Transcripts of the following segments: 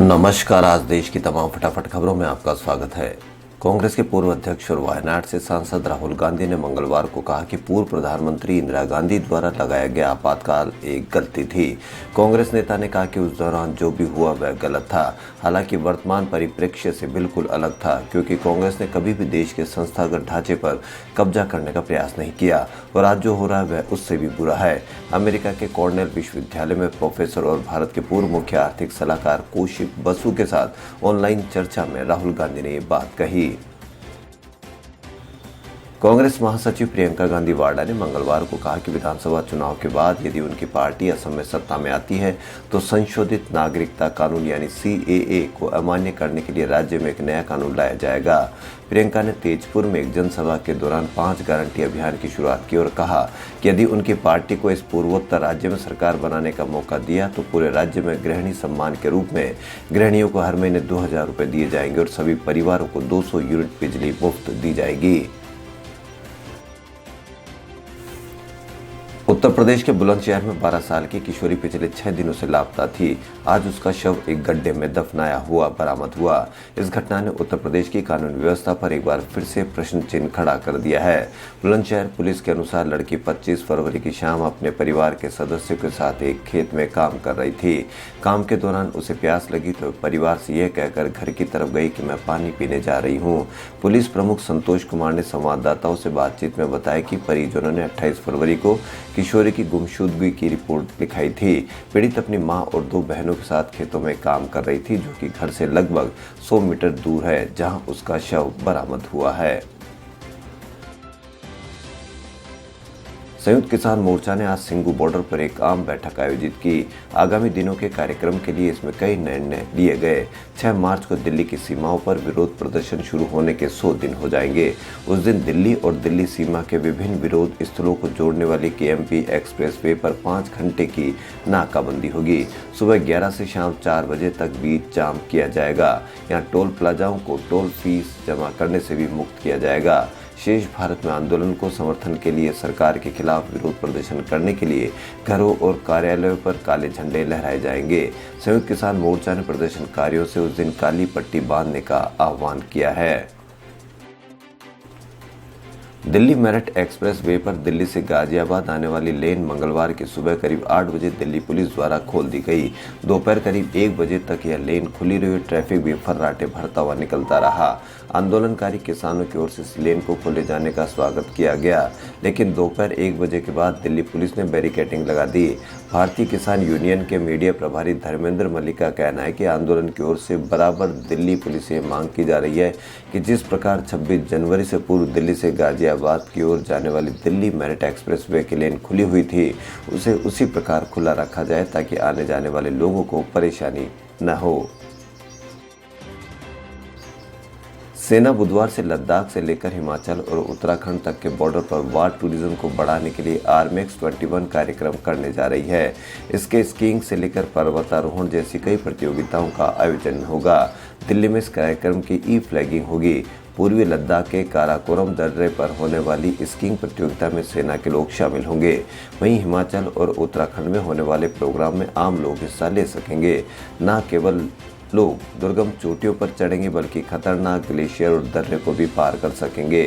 नमस्कार। आज देश की तमाम फटाफट खबरों में आपका स्वागत है। कांग्रेस के पूर्व अध्यक्ष और वायनाड से सांसद राहुल गांधी ने मंगलवार को कहा कि पूर्व प्रधानमंत्री इंदिरा गांधी द्वारा लगाया गया आपातकाल एक गलती थी। कांग्रेस नेता ने कहा कि उस दौरान जो भी हुआ वह गलत था। हालांकि वर्तमान परिप्रेक्ष्य से बिल्कुल अलग था, क्योंकि कांग्रेस ने कभी भी देश के संस्थागत ढांचे पर कब्जा करने का प्रयास नहीं किया और आज जो हो रहा है वह उससे भी बुरा है। अमेरिका के कॉर्नेल विश्वविद्यालय में प्रोफेसर और भारत के पूर्व मुख्य आर्थिक सलाहकार कौशिक बसु के साथ ऑनलाइन चर्चा में राहुल गांधी ने ये बात कही। कांग्रेस महासचिव प्रियंका गांधी वाड्रा ने मंगलवार को कहा कि विधानसभा चुनाव के बाद यदि उनकी पार्टी असम में सत्ता में आती है तो संशोधित नागरिकता कानून यानी CAA को अमान्य करने के लिए राज्य में एक नया कानून लाया जाएगा। प्रियंका ने तेजपुर में एक जनसभा के दौरान 5 गारंटी अभियान की शुरुआत की और कहा कि यदि उनकी पार्टी को इस पूर्वोत्तर राज्य में सरकार बनाने का मौका दिया तो पूरे राज्य में गृहिणी सम्मान के रूप में गृहिणियों को हर महीने 2000 रुपये दिए जाएंगे और सभी परिवारों को 200 यूनिट बिजली मुफ्त दी जाएगी। उत्तर प्रदेश के बुलंदशहर में 12 साल की किशोरी पिछले 6 दिनों से लापता थी। आज उसका शव एक गड्ढे में दफनाया हुआ बरामद हुआ। इस घटना ने उत्तर प्रदेश की कानून व्यवस्था पर एक बार फिर से प्रश्न चिन्ह खड़ा कर दिया है। बुलंदशहर पुलिस के अनुसार लड़की 25 फरवरी की शाम अपने परिवार के सदस्यों के साथ एक खेत में काम कर रही थी। काम के दौरान उसे प्यास लगी तो परिवार से यह कहकर घर की तरफ गई कि मैं पानी पीने जा रही हूँ। पुलिस प्रमुख संतोष कुमार ने संवाददाताओं से बातचीत में बताया कि परिजनों ने 28 फरवरी को किशोरी की गुमशुदगी की रिपोर्ट लिखाई थी। पीड़ित अपनी मां और 2 बहनों के साथ खेतों में काम कर रही थी, जो कि घर से लगभग 100 मीटर दूर है, जहां उसका शव बरामद हुआ है। संयुक्त किसान मोर्चा ने आज सिंगू बॉर्डर पर एक आम बैठक आयोजित की। आगामी दिनों के कार्यक्रम के लिए इसमें कई निर्णय लिए गए। 6 मार्च को दिल्ली की सीमाओं पर विरोध प्रदर्शन शुरू होने के 100 दिन हो जाएंगे। उस दिन दिल्ली और दिल्ली सीमा के विभिन्न विरोध स्थलों को जोड़ने वाली KMP एक्सप्रेस वे पर 5 घंटे की नाकाबंदी होगी। सुबह 11 से शाम 4 बजे तक बीच जाम किया जाएगा। यहाँ टोल प्लाजाओं को टोल फीस जमा करने से भी मुक्त किया जाएगा। शेष भारत में आंदोलन को समर्थन के लिए सरकार के खिलाफ विरोध प्रदर्शन करने के लिए घरों और कार्यालयों पर काले झंडे लहराए जाएंगे। संयुक्त किसान मोर्चा ने प्रदर्शनकारियों से उस दिन काली पट्टी बांधने का आह्वान किया है। दिल्ली मेरठ एक्सप्रेस वे पर दिल्ली से गाजियाबाद आने वाली लेन मंगलवार की सुबह करीब 8 बजे दिल्ली पुलिस द्वारा खोल दी गई। दोपहर करीब 1 बजे तक यह लेन खुली रही। ट्रैफिक भी फर्राटे भरता हुआ निकलता रहा। आंदोलनकारी किसानों की ओर से इस लेन को खोले जाने का स्वागत किया गया, लेकिन दोपहर 1 बजे के बाद दिल्ली पुलिस ने बैरिकेडिंग लगा दी। भारतीय किसान यूनियन के मीडिया प्रभारी धर्मेंद्र मलिक का कहना है कि आंदोलन की ओर से बराबर दिल्ली पुलिस से मांग की जा रही है कि जिस प्रकार 26 जनवरी से पूर्व दिल्ली से गाजियाबाद की ओर जाने वाली दिल्ली मेरठ एक्सप्रेस वे की लेन खुली हुई थी, उसे उसी प्रकार खुला रखा जाए ताकि आने जाने वाले लोगों को परेशानी न हो। सेना बुधवार से लद्दाख से लेकर हिमाचल और उत्तराखंड तक के बॉर्डर पर वार टूरिज्म को बढ़ाने के लिए आर्मेक्स 21 कार्यक्रम करने जा रही है। इसके स्कीइंग से लेकर पर्वतारोहण जैसी कई प्रतियोगिताओं का आयोजन होगा। दिल्ली में इस कार्यक्रम की ई-फ्लैगिंग होगी। पूर्वी लद्दाख के काराकोरम दर्रे पर होने वाली स्कीइंग प्रतियोगिता में सेना के लोग शामिल होंगे। वहीं हिमाचल और उत्तराखंड में होने वाले प्रोग्राम में आम लोग हिस्सा ले सकेंगे। न केवल लोग दुर्गम चोटियों पर चढ़ेंगे बल्कि खतरनाक ग्लेशियर और दर्रे को भी पार कर सकेंगे।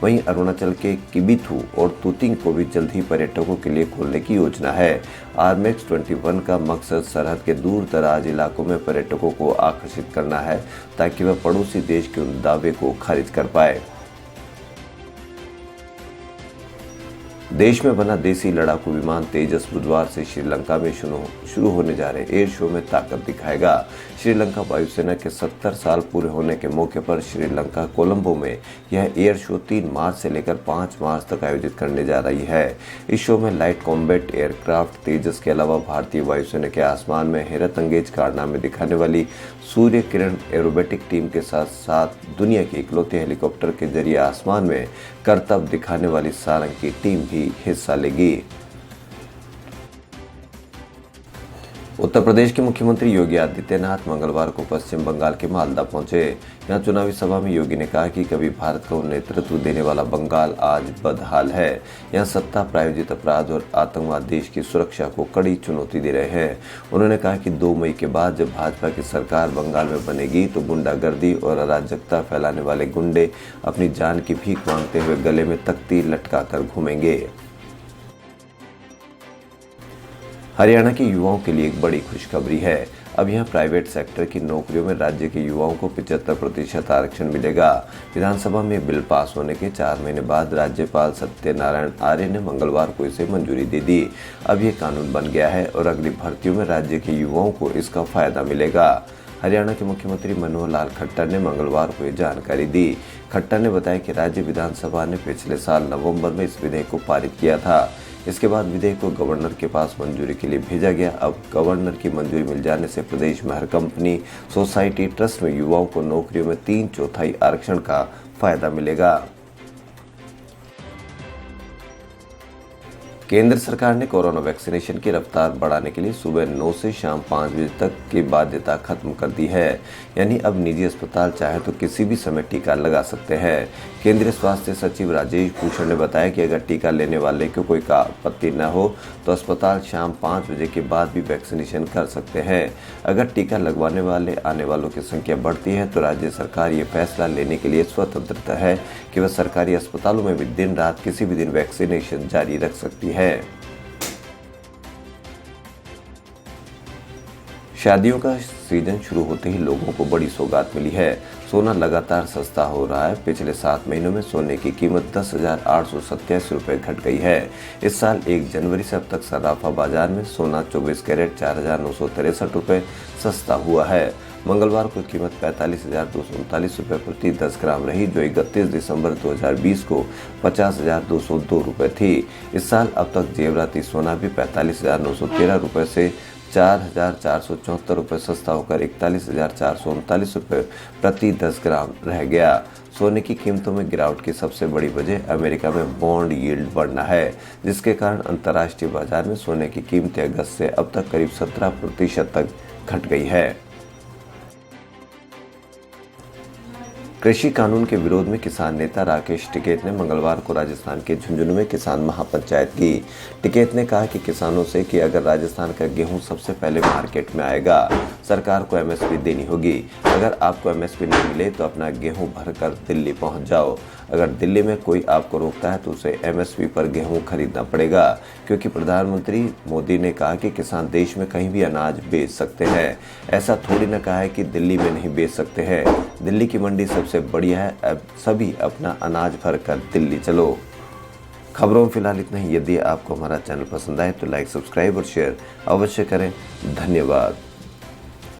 वहीं अरुणाचल के किबिथु और तुतिंग को भी जल्द ही पर्यटकों के लिए खोलने की योजना है। आर्मेक्स 21 का मकसद सरहद के दूर दराज इलाकों में पर्यटकों को आकर्षित करना है ताकि वह पड़ोसी देश के उन दावे को खारिज कर पाए। देश में बना देसी लड़ाकू विमान तेजस बुधवार से श्रीलंका में शुरू होने जा रहे एयर शो में ताकत दिखाएगा। श्रीलंका वायुसेना के 70 साल पूरे होने के मौके पर श्रीलंका कोलंबो में यह एयर शो 3 मार्च से लेकर 5 मार्च तक आयोजित करने जा रही है। इस शो में लाइट कॉम्बैट एयरक्राफ्ट तेजस के अलावा भारतीय वायुसेना के आसमान में हैरत अंगेज कारनामे दिखाने वाली सूर्य किरण एरोबेटिक टीम के साथ साथ दुनिया के इकलौते हेलीकॉप्टर के जरिए आसमान में करतब दिखाने वाली सारंग की टीम भी हिस्सा लेगी। उत्तर प्रदेश के मुख्यमंत्री योगी आदित्यनाथ मंगलवार को पश्चिम बंगाल के मालदा पहुंचे। यहां चुनावी सभा में योगी ने कहा कि कभी भारत को नेतृत्व देने वाला बंगाल आज बदहाल है। यहां सत्ता प्रायोजित अपराध और आतंकवाद देश की सुरक्षा को कड़ी चुनौती दे रहे हैं। उन्होंने कहा कि 2 मई के बाद जब भाजपा की सरकार बंगाल में बनेगी तो गुंडागर्दी और अराजकता फैलाने वाले गुंडे अपनी जान की भीख मांगते हुए गले में तख्ती लटका कर घूमेंगे। हरियाणा के युवाओं के लिए एक बड़ी खुशखबरी है। अब यहां प्राइवेट सेक्टर की नौकरियों में राज्य के युवाओं को 75% आरक्षण मिलेगा। विधानसभा में बिल पास होने के 4 महीने बाद राज्यपाल सत्यनारायण आर्य ने मंगलवार को इसे मंजूरी दे दी। अब ये कानून बन गया है और अगली भर्तियों में राज्य के युवाओं को इसका फायदा मिलेगा। हरियाणा के मुख्यमंत्री मनोहर लाल खट्टर ने मंगलवार को ये जानकारी दी। खट्टर ने बताया कि राज्य विधानसभा ने पिछले साल नवंबर में इस विधेयक को पारित किया था। इसके बाद विधेयक को गवर्नर के पास मंजूरी के लिए भेजा गया। अब गवर्नर की मंजूरी मिल जाने से प्रदेश में हर कंपनी, सोसाइटी, ट्रस्ट में युवाओं को नौकरियों में 3/4 आरक्षण का फायदा मिलेगा। केंद्र सरकार ने कोरोना वैक्सीनेशन की रफ्तार बढ़ाने के लिए सुबह 9 से शाम 5 बजे तक की बाध्यता खत्म कर दी है। यानी अब निजी अस्पताल चाहे तो किसी भी समय टीका लगा सकते हैं। केंद्रीय स्वास्थ्य सचिव राजेश भूषण ने बताया कि अगर टीका लेने वाले को कोई आपत्ति न हो तो अस्पताल शाम 5 बजे के बाद भी वैक्सीनेशन कर सकते हैं। अगर टीका लगवाने वाले आने वालों की संख्या बढ़ती है तो राज्य सरकार ये फैसला लेने के लिए स्वतंत्र है कि वह सरकारी अस्पतालों में भी दिन रात किसी भी दिन वैक्सीनेशन जारी रख सकती है। शादियों का सीजन शुरू होते ही लोगों को बड़ी सौगात मिली है। सोना लगातार सस्ता हो रहा है। पिछले 7 महीनों में सोने की कीमत 10,887 रुपये घट गई है। इस साल 1 जनवरी से अब तक सर्राफा बाजार में सोना 24 कैरेट 4,963 रुपये सस्ता हुआ है। मंगलवार को कीमत 45,239 रुपये प्रति 10 ग्राम रही, जो 31 दिसंबर 2020 को 50,202 रुपये थी। इस साल अब तक जेवराती सोना भी 45,913 रुपये से 4,474 रुपये सस्ता होकर 41,439 रुपये प्रति 10 ग्राम रह गया। सोने की कीमतों में गिरावट की सबसे बड़ी वजह अमेरिका में बॉन्ड यील्ड बढ़ना है, जिसके कारण अंतर्राष्ट्रीय बाजार में सोने की कीमतें अगस्त से अब तक करीब 17% तक घट गई है। कृषि कानून के विरोध में किसान नेता राकेश टिकैत ने मंगलवार को राजस्थान के झुंझुनू में किसान महापंचायत की। टिकैत ने कहा कि किसानों से कि अगर राजस्थान का गेहूं सबसे पहले मार्केट में आएगा, सरकार को एमएसपी देनी होगी। अगर आपको एमएसपी नहीं मिले तो अपना गेहूं भरकर दिल्ली पहुंच जाओ। अगर दिल्ली में कोई आपको रोकता है तो उसे एमएसपी पर गेहूं खरीदना पड़ेगा, क्योंकि प्रधानमंत्री मोदी ने कहा कि किसान देश में कहीं भी अनाज बेच सकते हैं। ऐसा थोड़ी न कहा है कि दिल्ली में नहीं बेच सकते हैं। दिल्ली की मंडी सबसे बढ़िया है। अब सभी अपना अनाज भर कर दिल्ली चलो। खबरों में फिलहाल इतना ही। यदि आपको हमारा चैनल पसंद आए तो लाइक, सब्सक्राइब और शेयर अवश्य करें। धन्यवाद।